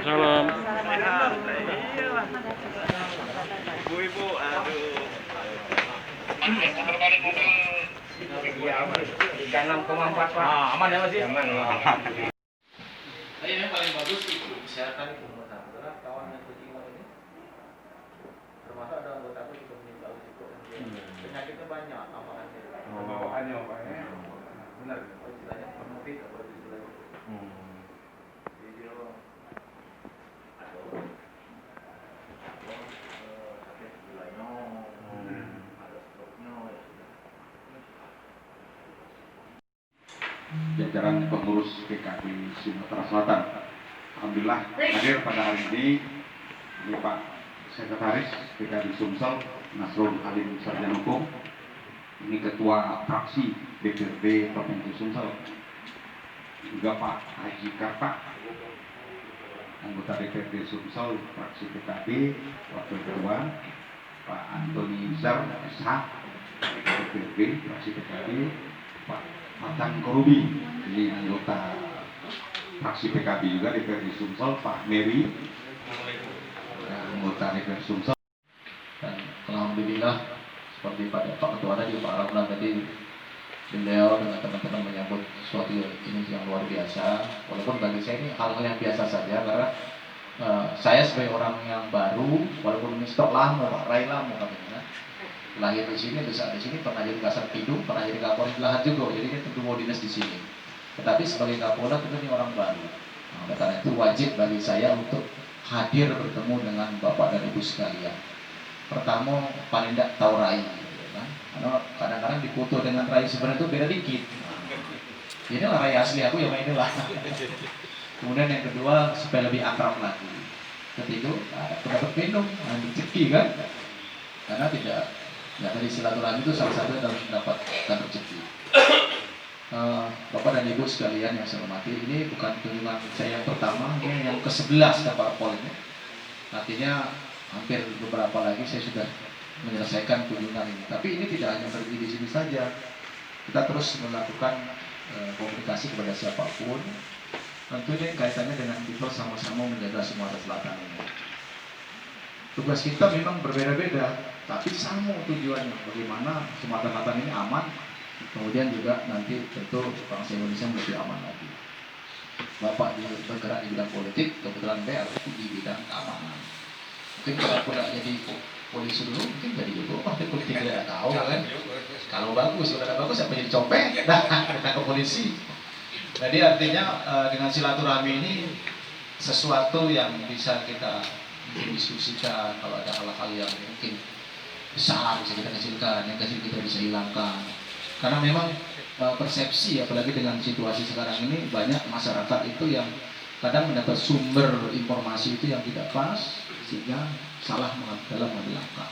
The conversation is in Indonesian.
Salam. Ibu-ibu, aduh. Aman ya Mas ya? Aman. Tapi yang paling bagus itu kesehatan itu karena kawan yang berjiwa ini termasuk ada anggota aku juga meninggal itu penyakitnya banyak amalannya. Bawaannya benar. Istilahnya penyakit apa istilahnya. Jadi dia ada sakit gulanya, ada stroke-nya. Jajaran pengurus PKB Sumatera Selatan, alhamdulillah hadir pada hari ini Pak Sekretaris PKB Sumsel Nasrul Halim Sarjana Hukum, ini Ketua Fraksi DPRD Provinsi Sumsel, juga Pak Haji Karta, anggota DPRD Sumsel Fraksi PKB, Wakil Ketua Pak Antoni Zar SH DPRD Fraksi PKB, Pak Matan Korubi, ini anggota fraksi PKB juga DPRD Sumsel, Pak Mary, anggota DPRD Sumsel. Dan alhamdulillah seperti Pak Ketua tadi, Pak Ramlan tadi, beliau dengan teman-teman menyambut suatu ini yang luar biasa. Walaupun bagi saya ini hal-hal yang biasa saja, karena saya sebagai orang yang baru, walaupun ini stok lama, Pak Rai lama katanya, lahir di sini, besar di sini, pernah jadi Kasar Pidum, pernah jadi Kapolres Lahat juga, jadi dia tentu mau dinas di sini. Tetapi sebagai Kapolda tentu ini orang baru. Nah, karena itu wajib bagi saya untuk hadir bertemu dengan Bapak dan Ibu sekalian. Pertama, paling tidak tahu Rai, ya kan? Karena kadang-kadang dipoto dengan Rai sebenarnya itu beda dikit. Inilah Rai asli aku, yang inilah. Kemudian yang kedua, supaya lebih akrab lagi. Ketiga, dapat minum, rezeki kan? Karena tidak. Ya, tadi silaturahmi itu salah satu dalam mendapatkan rezeki. Bapak dan Ibu sekalian yang saya hormati, ini bukan kunjungan saya yang pertama, ini yang ke-11 kapal pol ini. Artinya hampir beberapa lagi saya sudah menyelesaikan kunjungan ini. Tapi ini tidak hanya berhenti di sini saja. Kita terus melakukan komunikasi kepada siapapun. Tentunya kaitannya dengan kita sama-sama menjaga Sumatera Selatan ini. Tugas kita memang berbeda-beda, tapi sama tujuannya, bagaimana Sumatera Selatan ini aman, kemudian juga nanti tentu bangsa Indonesia lebih aman lagi. Bapak bergerak di bidang politik, kebetulan saya di bidang keamanan. Mungkin kalau aku tidak jadi polisi dulu, mungkin jadi juga partai politik, tidak tahu kan. Kalau bagus, kalau tidak bagus, apa jadi copet, kita ke polisi. Jadi artinya dengan silaturahmi ini sesuatu yang bisa kita diskusikan. Kalau ada hal-hal yang mungkin besar bisa kita kecilkan, yang kecil kita bisa hilangkan. Karena memang persepsi, apalagi dengan situasi sekarang ini, banyak masyarakat itu yang kadang mendapat sumber informasi itu yang tidak pas, sehingga salah dalam mengambil langkah.